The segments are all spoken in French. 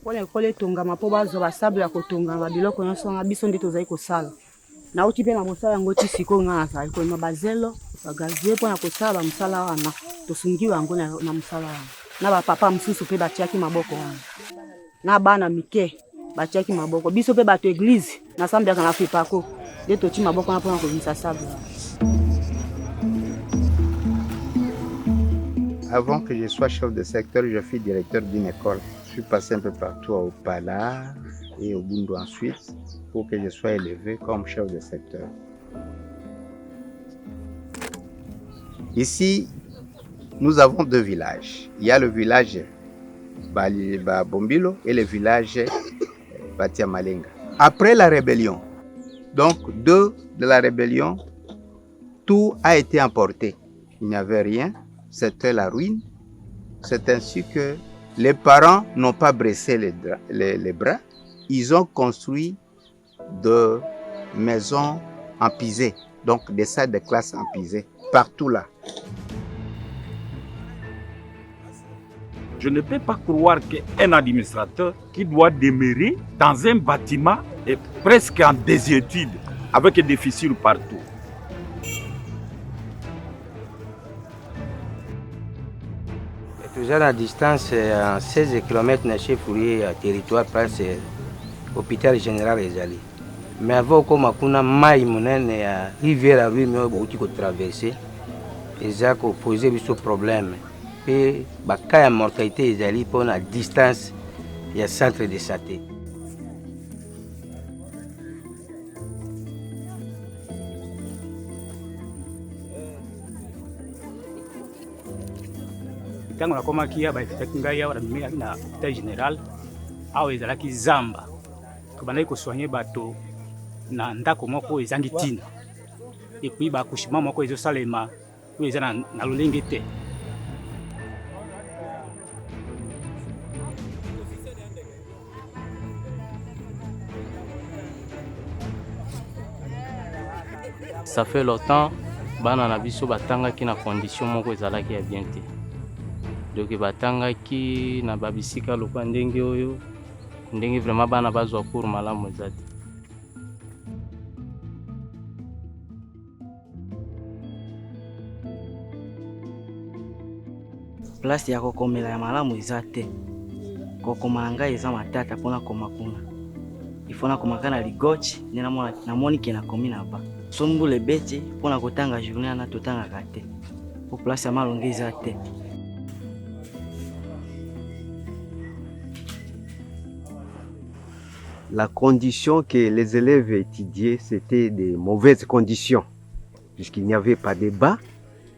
Pona ekole tongama po bazwa basable ya kotongama biloko nyonso nga biso nde tozali kosala. Nauti mpe na mosala yango ti sikoyo nga nazali koyema bazelo bagazie mpona kosala mosala wana tosungi yango na mosala wana. Na bapapa mosusu mpe batiaki maboko wana. Na bana mike batiaki maboko. Biso mpe bato eglize nasambiaka na fipako nde toti maboko wana mpona kobimisa sable. Avant que je sois chef de secteur, je fus directeur d'une école. Je suis passé un peu partout au Pala et au Bundu ensuite pour que je sois élevé comme chef de secteur. Ici, nous avons deux villages. Il y a le village Bombilo et le village Batiamalenga. Après la rébellion, donc de la rébellion, tout a été emporté. Il n'y avait rien. C'était la ruine. C'est ainsi que les parents n'ont pas bressé les bras. Ils ont construit des maisons en pisé, donc des salles de classe en pisé, partout là. Je ne peux pas croire qu'un administrateur qui doit demeurer dans un bâtiment est presque en désuétude, avec des fissures partout. Toujours à distance, à 16 km de chez Fourier, territoire presque hôpital général Ezali. Mais avant que je maille la rivière à lui, je traverser. Ils ont posé ce problème. Et la mortalité Ezali pour la distance, il y a centre de santé. Tango nakomaki ya baefekaki ngai awa namemaki na hôpital général awa ezalaki zamba tobandaki kosoigne bato na ndako moko ezangi ntina epuis baaccouchement moko ezosalema oyo eza na lolenge te. Ça fait longtemps bana na biso batangaki na condition moko ezalaki ya bien te. Donc batangaki na babisika lokwa ndenge oyo ndenge vraiment bana bazwa cours malamu ezati. Place ya kokomela ya malamu eza te. Kokoma ngai eza matata mpona koma kuna. Ifona komaka na ligochi nde namoni ke nakomi na ba. Sombule beti mpona kotanga journée na totangaka te. Po place ya malonge eza te. La condition que les élèves étudiaient, c'était des mauvaises conditions, puisqu'il n'y avait pas de bas,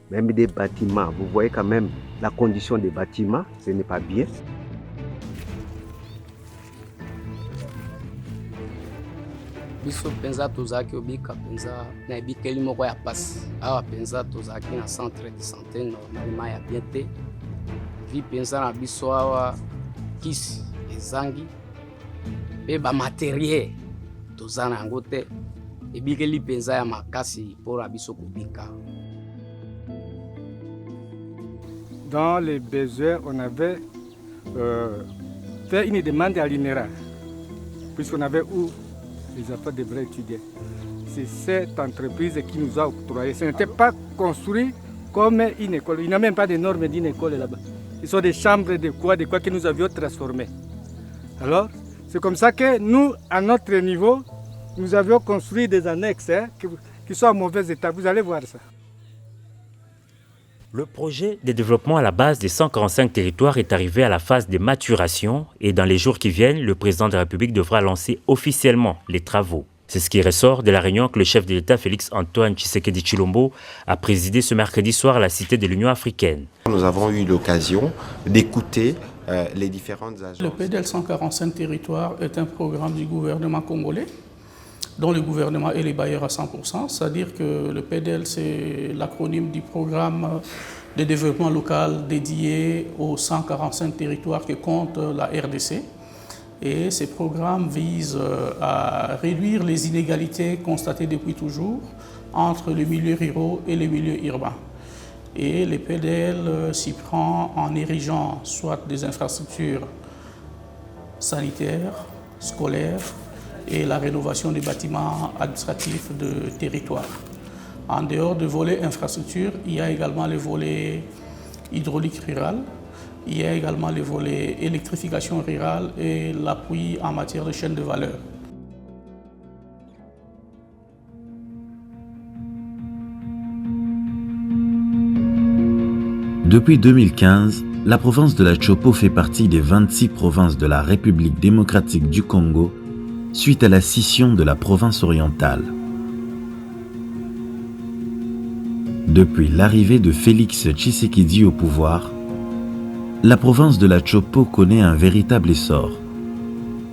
même des bâtiments. Vous voyez quand même la condition des bâtiments, ce n'est pas bien. Biso penza tozaki obika penza na ebikeli moko ya pasi. Awa penza tozaki na centre de santé normalement ya bien te. Vi penza na biso awa kisi ezangi. Pe ba matériel toza na yango te ebikeli penza ya makasi pour biso kobika. Dans les besoins, on avait fait une demande à l'INERA, puisqu'on avait où les enfants devraient étudier. C'est cette entreprise qui nous a octroyé. Ce n'était pas construit comme une école. Il n'y a même pas de normes d'une école là-bas. Ce sont des chambres de quoi que nous avions transformées. Alors, c'est comme ça que nous, à notre niveau, nous avions construit des annexes qui sont en mauvais état. Vous allez voir ça. Le projet de développement à la base des 145 territoires est arrivé à la phase de maturation et dans les jours qui viennent, le président de la République devra lancer officiellement les travaux. C'est ce qui ressort de la réunion que le chef de l'État Félix-Antoine Tshisekedi Tshilombo a présidé ce mercredi soir à la Cité de l'Union africaine. Nous avons eu l'occasion d'écouter les différentes agences. Le PDL 145 territoires est un programme du gouvernement congolais dont le gouvernement est les bailleurs à 100%, c'est-à-dire que le PDL, c'est l'acronyme du programme de développement local dédié aux 145 territoires que compte la RDC. Et ces programmes visent à réduire les inégalités constatées depuis toujours entre les milieux ruraux et les milieux urbains. Et le PDL s'y prend en érigeant soit des infrastructures sanitaires, scolaires et la rénovation des bâtiments administratifs de territoire. En dehors du volet infrastructure, il y a également le volet hydraulique rural, il y a également le volet électrification rurale et l'appui en matière de chaîne de valeur. Depuis 2015, la province de la Chopo fait partie des 26 provinces de la République démocratique du Congo suite à la scission de la province orientale. Depuis l'arrivée de Félix Tshisekedi au pouvoir, la province de la Chopo connaît un véritable essor.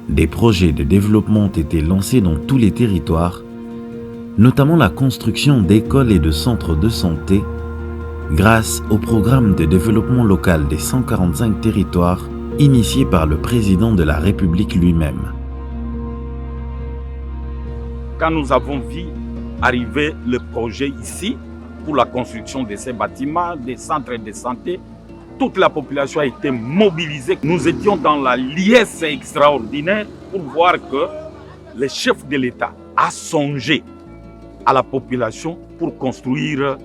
Des projets de développement ont été lancés dans tous les territoires, notamment la construction d'écoles et de centres de santé, grâce au programme de développement local des 145 territoires initié par le président de la République lui-même. Quand nous avons vu arriver le projet ici pour la construction de ces bâtiments, des centres de santé, toute la population a été mobilisée. Nous étions dans la liesse extraordinaire pour voir que le chef de l'État a songé à la population pour construire,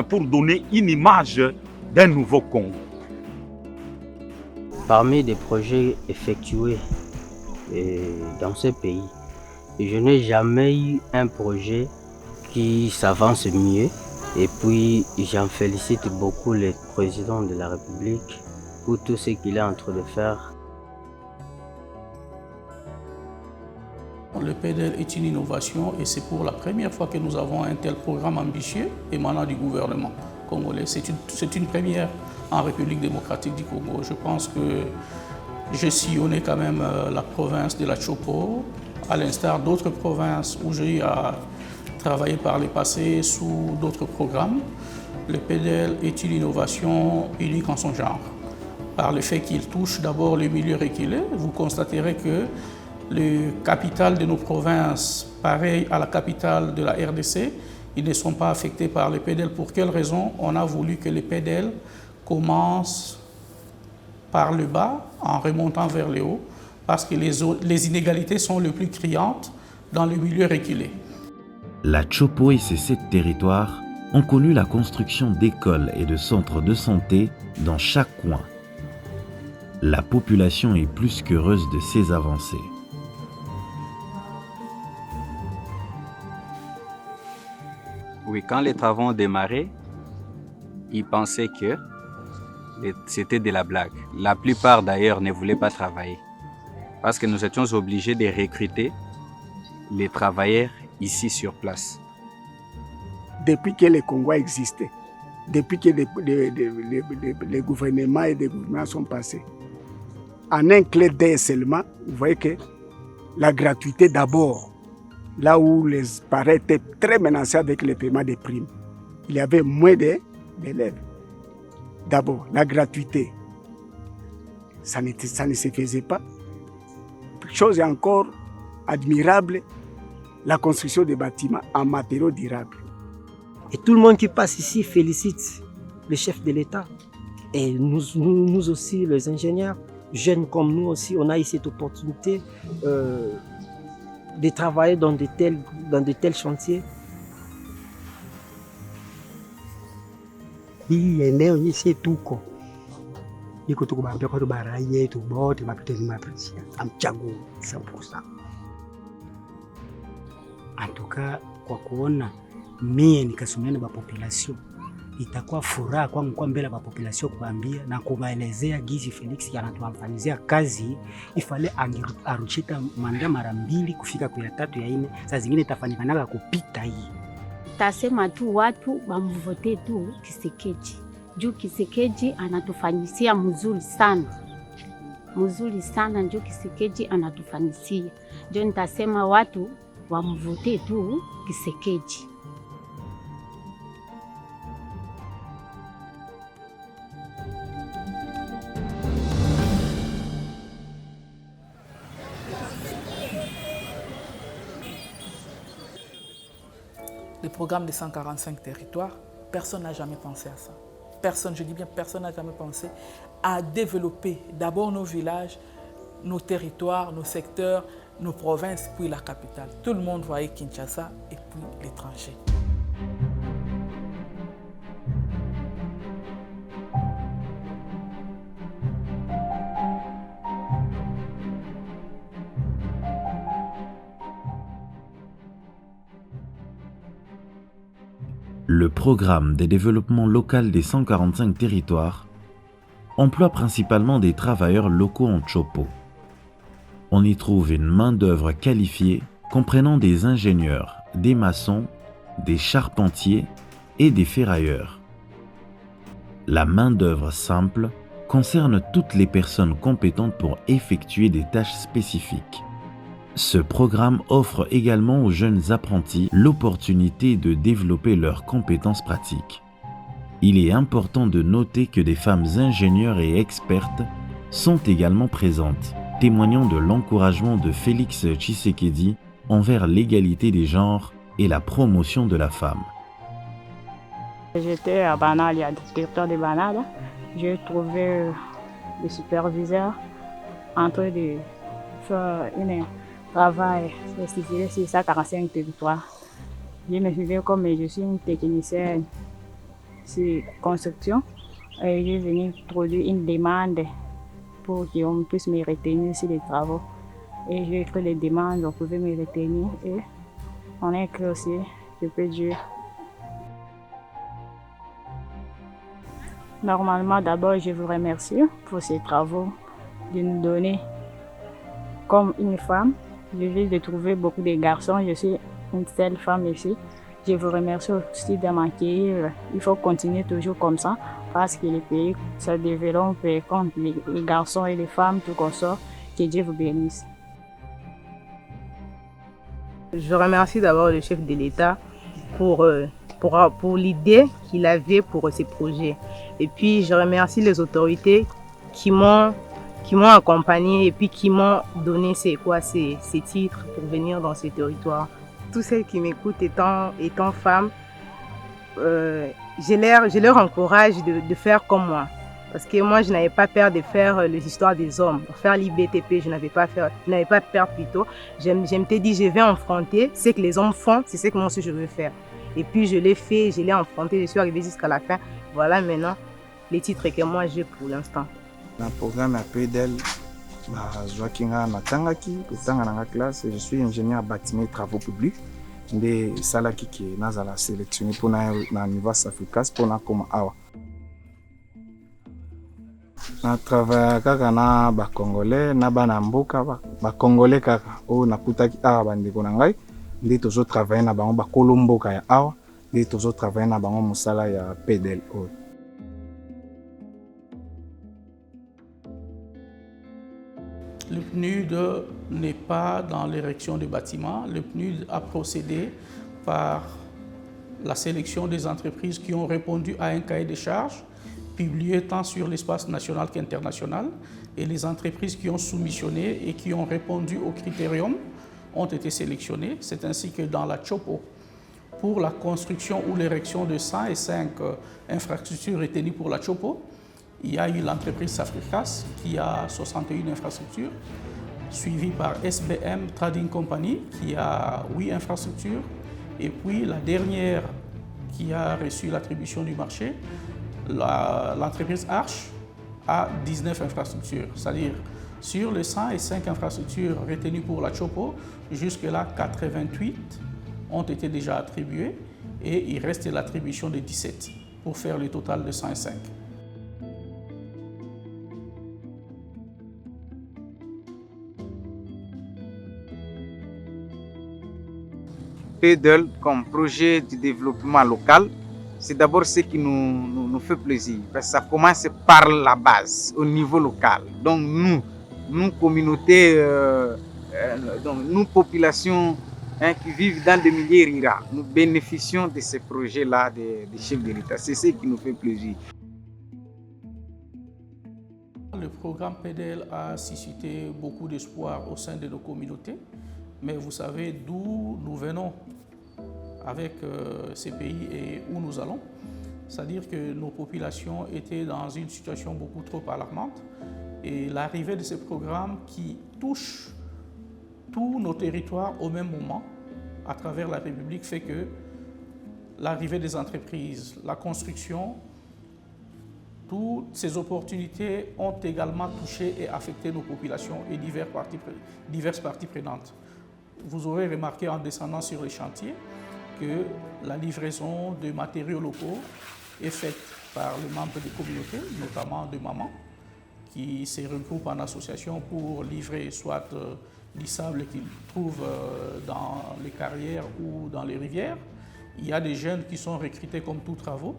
pour donner une image d'un nouveau Congo. Parmi les projets effectués dans ce pays, je n'ai jamais eu un projet qui s'avance mieux. Et puis, j'en félicite beaucoup le président de la République pour tout ce qu'il est en train de faire. Le PDL est une innovation et c'est pour la première fois que nous avons un tel programme ambitieux émanant du gouvernement congolais. C'est une première en République démocratique du Congo. Je pense que j'ai sillonné quand même la province de la Chopo, à l'instar d'autres provinces où j'ai eu à travailler par le passé sous d'autres programmes. Le PDL est une innovation unique en son genre. Par le fait qu'il touche d'abord les milieux reculés, vous constaterez que les capitales de nos provinces, pareil à la capitale de la RDC, ils ne sont pas affectés par le PDL. Pour quelle raison? On a voulu que le PDL commence par le bas en remontant vers le haut, parce que les inégalités sont les plus criantes dans les milieux reculés. La Chopo et ses 7 territoires ont connu la construction d'écoles et de centres de santé dans chaque coin. La population est plus qu'heureuse de ces avancées. Oui, quand les travaux ont démarré, ils pensaient que c'était de la blague. La plupart d'ailleurs ne voulaient pas travailler parce que nous étions obligés de recruter les travailleurs ici sur place. Depuis que le Congo existait, depuis que les gouvernements et les gouvernements sont passés, en un clé d'œil seulement, vous voyez que la gratuité d'abord, là où les parents étaient très menacés avec le paiement des primes, il y avait moins d'élèves. D'abord, la gratuité, ça ne se faisait pas. Chose encore admirable, la construction des bâtiments en matériaux durables. Et tout le monde qui passe ici félicite le chef de l'État. Et nous aussi, les ingénieurs, jeunes comme nous aussi, on a eu cette opportunité de travailler dans de tels chantiers. Hii eneo nyisi tuko iko tukubambia kwa bara yetu bote mapito ni maprisia amchagu 100%. Antuka kwa kuona mie nikasomea ba population itakuwa furaha kwangu kwa mbele ba population kuambia na kubaelezea gizi Felix anatuamfanizia kazi ifale aruchita manda mara 2 kufika kwa 3 ya 4 saa zingine itafanyikana kupita hii. Tasema tu watu bamvote tu Tshisekedi. Juu Tshisekedi anatufanyisia mzuri sana juu Tshisekedi anatufanyisia. Ndio nitasema watu wamvote tu Tshisekedi. Le programme des 145 territoires, personne n'a jamais pensé à ça. Personne, je dis bien personne n'a jamais pensé à développer d'abord nos villages, nos territoires, nos secteurs, nos provinces, puis la capitale. Tout le monde voyait Kinshasa et puis l'étranger. Le programme de développement local des 145 territoires emploie principalement des travailleurs locaux en Chopo. On y trouve une main-d'œuvre qualifiée comprenant des ingénieurs, des maçons, des charpentiers et des ferrailleurs. La main-d'œuvre simple concerne toutes les personnes compétentes pour effectuer des tâches spécifiques. Ce programme offre également aux jeunes apprentis l'opportunité de développer leurs compétences pratiques. Il est important de noter que des femmes ingénieures et expertes sont également présentes, témoignant de l'encouragement de Félix Tshisekedi envers l'égalité des genres et la promotion de la femme. J'étais à Banal, il y a le territoire de Banal. J'ai trouvé le superviseur en train de faire un travail spécifié sur 145 territoires. Je me suis dit, comme je suis une technicienne sur construction, et j'ai venu introduire une demande pour qu'on puisse me retenir sur les travaux. Et j'ai écrit les demandes, on pouvait me retenir et on a écrit aussi, je peux dire. Normalement, d'abord, je vous remercie pour ces travaux, de nous donner comme une femme. Je viens de trouver beaucoup de garçons, je suis une seule femme ici. Je vous remercie aussi de m'accueillir. Il faut continuer toujours comme ça parce que le pays se développe contre les garçons et les femmes, tout comme ça. Que Dieu vous bénisse. Je remercie d'abord le chef de l'État pour l'idée qu'il avait pour ces projets. Et puis je remercie les autorités qui m'ont accompagné et puis qui m'ont donné ces titres pour venir dans ces territoires. Tous celles qui m'écoutent étant femmes, je leur encourage de faire comme moi. Parce que moi, je n'avais pas peur de faire les histoires des hommes. Pour faire l'IBTP, je n'avais pas peur plutôt. Je m'étais dit, je vais affronter ce que les hommes font, c'est ce que moi aussi je veux faire. Et puis je l'ai fait, je l'ai affronté, je suis arrivée jusqu'à la fin. Voilà maintenant les titres que moi j'ai pour l'instant. Dans le programme PEDEL, je suis ingénieur bâtiment et travaux publics. Je suis sélectionné pour le niveau Africa pour la Awa. Je travaille avec les Congolais, les Mboka, les Congolais qui nakutaki awa bandeko na ngai nde tozo travailler na bango ba kolomboka ya awa nde tozo travailler na bango musala ya PEDEL. Le PNUD n'est pas dans l'érection des bâtiments. Le PNUD a procédé par la sélection des entreprises qui ont répondu à un cahier de charges publié tant sur l'espace national qu'international. Et les entreprises qui ont soumissionné et qui ont répondu aux critériums ont été sélectionnées. C'est ainsi que dans la Chopo, pour la construction ou l'érection de 105 infrastructures retenues pour la Chopo, il y a eu l'entreprise Safricas qui a 61 infrastructures, suivie par SBM Trading Company qui a 8 infrastructures, et puis la dernière qui a reçu l'attribution du marché, l'entreprise Arche, a 19 infrastructures. C'est-à-dire, sur les 105 infrastructures retenues pour la Chopo, jusque-là, 88 ont été déjà attribuées et il reste l'attribution de 17 pour faire le total de 105. PEDEL comme projet de développement local, c'est d'abord ce qui nous fait plaisir. Parce que ça commence par la base, au niveau local. Donc nous communautés, nous populations qui vivent dans des milieux ruraux, nous bénéficions de ces projets-là des chefs de l'État. C'est ce qui nous fait plaisir. Le programme PEDEL a suscité beaucoup d'espoir au sein de nos communautés. Mais vous savez d'où nous venons avec ces pays et où nous allons. C'est-à-dire que nos populations étaient dans une situation beaucoup trop alarmante Et l'arrivée de ces programmes qui touchent tous nos territoires au même moment à travers la République fait que l'arrivée des entreprises, la construction, toutes ces opportunités ont également touché et affecté nos populations et diverses parties prenantes. Vous aurez remarqué en descendant sur les chantiers que la livraison de matériaux locaux est faite par les membres des communautés, notamment de mamans, qui se regroupent en association pour livrer soit du sable qu'ils trouvent dans les carrières ou dans les rivières. Il y a des jeunes qui sont recrutés comme tout travaux.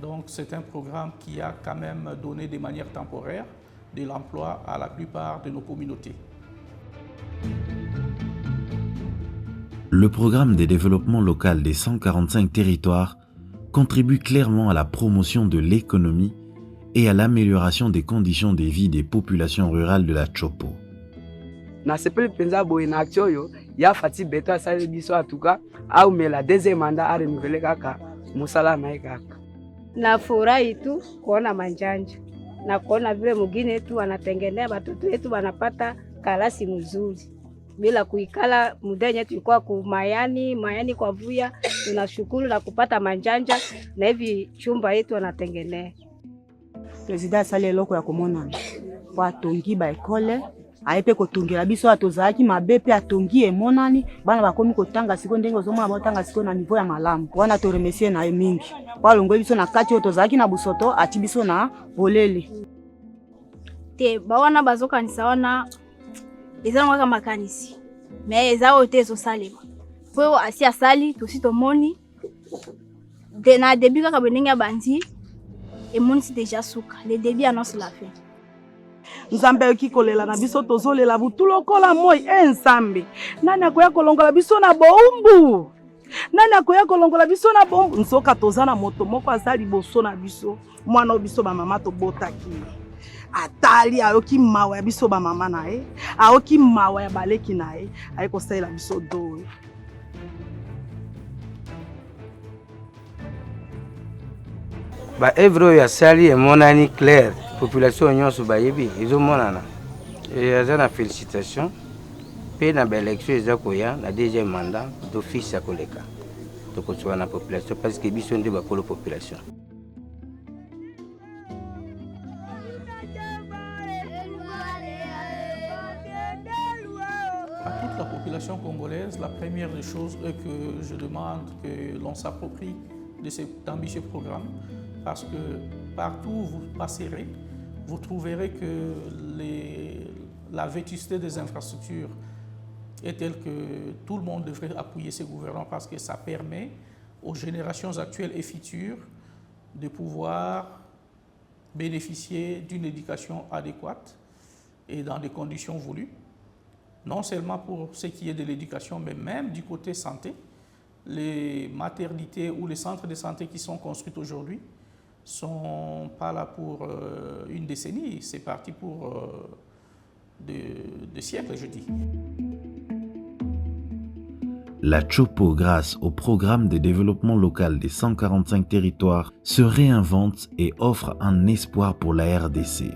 Donc c'est un programme qui a quand même donné de manière temporaire de l'emploi à la plupart de nos communautés. Le programme de développement local des 145 territoires contribue clairement à la promotion de l'économie et à l'amélioration des conditions de vie des populations rurales de la Chopo. Na sepeli penza boye na action yo ya fati beto asali biso atuka au mela deuxième mandat a renouveler kaka musala na kaka. Na furahi tu kuona manjanja na kuona vile mwingine tu wanatengenea watoto wetu wanapata kalasi mzuri bila kuikala mudenye tulikuwa mayani kwa vuya. Tunashukuru na kupata manjanja na hivi chumba yetu wanatengenea. President asali eloko ya komona kwa tongi ba ekole ayepe kotongela biso atozalaki mabe pe atongi emonani bana bakomi kotanga siko ndenge ozomona botanga siko na niveau ya malamu wana to remercier na mingi kwa longo biso na kati otozalaki na busoto ati biso na bolele te bawana bazokanisa wana eza ngaka makanisi mais eza ote ezosalema po asi asali tosi tomoni de na début kaka benenge ya bandi emonisi déjà suka le début annonce la fin. Nzambe yoki kolela na biso tozolela butu lokola moi nzambe nani akoya kolongola biso na boumbu nani akoya kolongola biso na bombu nsoka tozana moto moko azali boso na biso mwana biso ba mama to botaki atali ayoki mawa ya biso ba mama nae ayoki mawa ya baleki nae ayiko salela biso do ba evro ya sali emonani clair population nyonso bayebi ezomonana eza na félicitation mpe na baélection eza koya na deuxième mandat d'office ya koleka tokosoka na population parce que biso nde bakolo population. À toute la population congolaise, la première des choses est que je demande que l'on s'approprie de cet ambitieux programme parce que partout où vous passerez, vous trouverez que la vétusté des infrastructures est telle que tout le monde devrait appuyer ces gouvernements parce que ça permet aux générations actuelles et futures de pouvoir bénéficier d'une éducation adéquate et dans des conditions voulues. Non seulement pour ce qui est de l'éducation, mais même du côté santé. Les maternités ou les centres de santé qui sont construits aujourd'hui ne sont pas là pour une décennie, c'est parti pour des siècles, je dis. La Chopo, grâce au programme de développement local des 145 territoires, se réinvente et offre un espoir pour la RDC.